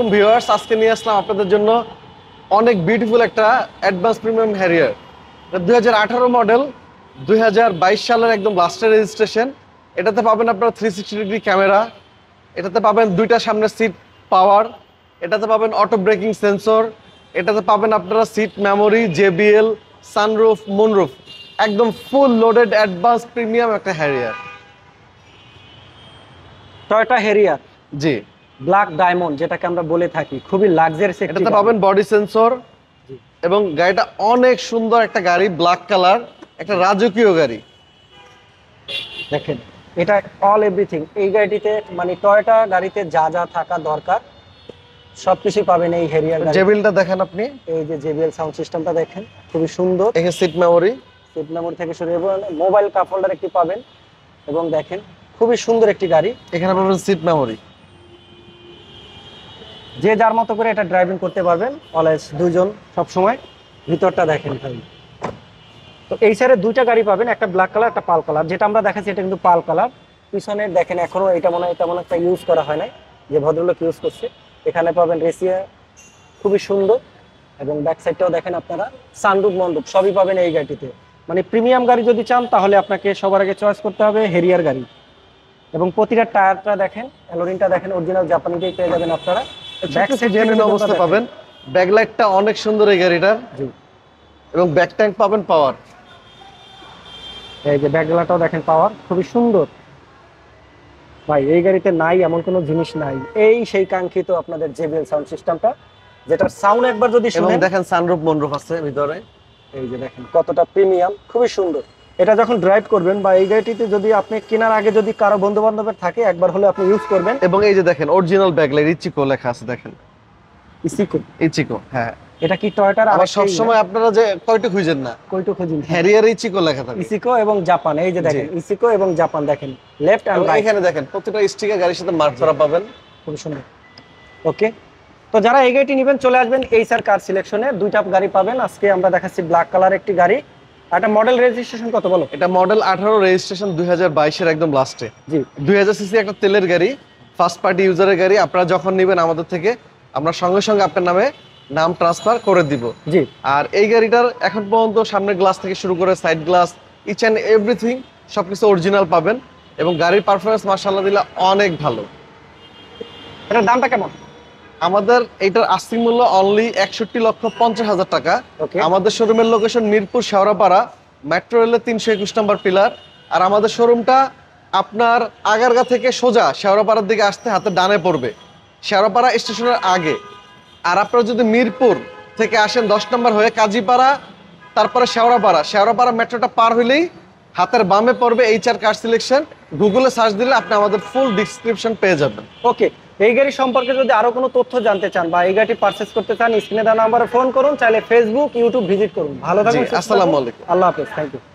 আলাইকুম ভিউয়ার্স, আজকে নিয়ে আসলাম আপনাদের জন্য অনেক বিউটিফুল একটা অ্যাডভান্স প্রিমিয়াম হ্যারিয়ার। 2018 মডেল, 2022 সালের একদম লাস্টের রেজিস্ট্রেশন। এটাতে পাবেন আপনারা 360 ডিগ্রি ক্যামেরা, এটাতে পাবেন দুইটা সামনে সিট পাওয়ার, এটাতে পাবেন অটো ব্রেকিং সেন্সর, এটাতে পাবেন আপনারা seat memory, JBL, sunroof, moonroof, একদম ফুল লোডেড অ্যাডভান্স প্রিমিয়াম একটা Harrier. Toyota Harrier G, black diamond যেটাকে আমরা বলে থাকি, খুবই লাক্সারিয়াস এটাতে পাবেন বডি সেন্সর এবং গাড়িটা অনেক সুন্দর একটা গাড়ি, ব্ল্যাক কালার, একটা রাজকীয় গাড়ি। দেখেন, এটা অল এভরিথিং এই গাড়িটিতে, মানে টয়োটা গাড়িতে যা যা থাকা দরকার সবকিছু পাবেন এই হ্যারিয়ার গাড়ি। জেবিএলটা দেখেন আপনি, এই যে জেবিএল সাউন্ড সিস্টেমটা দেখেন, খুবই সুন্দর। এখানে সিট মেমোরি, সিট মেমোরি থেকে শুরু করে মোবাইল কাপ হোল্ডার একটি পাবেন। এবং দেখেন, খুবই সুন্দর একটি গাড়ি। এখানে পাবেন সিট মেমোরি। যে যার মতো করে এটা ড্রাইভিং করতে পারবেন, অলওয়েজ দুজন সব সময়। ভিতরটা দেখেন ভাই। তো এই সাইডে দুইটা গাড়ি পাবেন, একটা ব্ল্যাক কালার, একটা পাল কালার। যেটা আমরা দেখাচ্ছি এটা কিন্তু পাল কালার। পিছনে দেখেন এখনো এটা মনে হয় তেমন একটা ইউজ করা হয় নাই, যে ভদ্রলোক ইউজ করছে। এখানে পাবেন রেসিয়া, খুবই সুন্দর। এবং ব্যাক সাইডটাও দেখেন আপনারা, সানরুফ মন্ডপ সবই পাবেন এই গাড়িটিতে। মানে প্রিমিয়াম গাড়ি যদি চান তাহলে আপনাকে সবার আগে চয়েস করতে হবে হ্যারিয়ার গাড়ি। এবং প্রতিটা টায়ারটা দেখেন, অ্যালোরিনটা দেখেন, অরিজিনাল জাপানিটাই পেয়ে যাবেন আপনারা। ব্যাক সাইড জেনুইন অবস্থা পাবেন। ব্যাকলাইটটা অনেক সুন্দর এই গাড়িটার। জি, এবং ব্যাক ট্যাঙ্ক পাবেন পাওয়ার। এই যে ব্যাকলাইটটাও দেখেন পাওয়ার, খুবই সুন্দর। ভাই এই গাড়িতে নাই এমন কোনো জিনিস নাই। এই সেই কাঙ্ক্ষিত আপনাদের জেবিএল সাউন্ড সিস্টেমটা, যেটার সাউন্ড একবার যদি এবং শুনেন, দেখেন সানরুফ মনরুফ আছে ভিতরে। এই যে দেখেন কতটা প্রিমিয়াম, খুবই সুন্দর। এটা যখন ড্রাইভ করবেন বা এই গাড়িটিতে যদি আপনি কেনার আগে যদি কারো বন্ধু বান্ধবের থাকে, একবার হলে আপনি ইউজ করবেন। এবং এই যে দেখেন অরিজিনাল ব্যাকলাইট ইচিকো লেখা আছে, দেখেন ইসিকো। ইচিকো। হ্যাঁ, এটা কি টয়োটার? আবার সব সময় আপনারা যে কয়টা খুঁজেন না, কয়টো খুঁজিন, হ্যারিয়ার ইচিকো লেখা থাকে। ইসিকো এবং জাপান। এই যে দেখেন ইসিকো এবং জাপান, দেখেন লেফট এন্ড এবং রাইট। এখানে দেখেন প্রত্যেকটা স্টিকার গাড়ির সাথে মার্ক করা পাবেন। খুব সুন্দর। ওকে, তো যারা এই গাড়িটি নেবেন চলে আসবেন এইচআর কার সিলেকশনে। দুইটা গাড়ি পাবেন। আজকে আমরা দেখাচ্ছি ব্ল্যাক কালার একটি গাড়ি। একটা মডেল রেজিস্ট্রেশন কত বলো? এটা মডেল 18, রেজিস্ট্রেশন 2022 এর একদম লাস্টে। জি, 2000 সিসি একটা তেলের গাড়ি, ফার্স্ট পার্টি ইউজারের গাড়ি। আপনারা যখন নেবেন আমাদের থেকে, আমরা সঙ্গে সঙ্গে আপনার নামে নাম ট্রান্সফার করে দিব। জি। আর এই গাড়িটার এখন পর্যন্ত সামনের গ্লাস থেকে শুরু করে side glass, each and everything সবকিছু অরিজিনাল পাবেন। এবং গাড়ির পারফরমেন্স মাশাআল্লাহ দিল্লাহ অনেক ভালো। এটার দামটা কেমন? আমাদের এইটার আস্তিক মূল্য অনলি 61,50,000 টাকা। ওকে। আমাদের শোরুমের লোকেশন মিরপুর শেওড়াপাড়া, মেট্রো রেলের 321 নম্বর পিলার। আর আমাদের শোরুমটা আপনার আগারগা থেকে সোজা শেওড়াপাড়ার দিকে আসতে হাতে ডানে পড়বে, শেওড়াপাড়া স্টেশনের আগে। আর আপনারা যদি মিরপুর থেকে আসেন 10 নম্বর হয়ে কাজীপাড়া, তারপরে শেওড়াপাড়া মেট্রোটা পার হইলেই হাতের বামে পড়বে এইচআর কার সিলেকশন। গুগলে সার্চ দিলে আপনি আমাদের ফুল ডিসক্রিপশন পেয়ে যাবেন। ওকে, এই গাড়ি সম্পর্কে যদি আরো কোনো তথ্য জানতে চান বা এই গাড়িটি পারচেজ করতে চান, স্ক্রিনে দেওয়া নাম্বারে ফোন করুন, চাইলে ফেসবুক, ইউটিউব ভিজিট করুন। ভালো থাকুন, জি, আসসালামু আলাইকুম। আল্লাহ হাফেজ, থ্যাংক ইউ।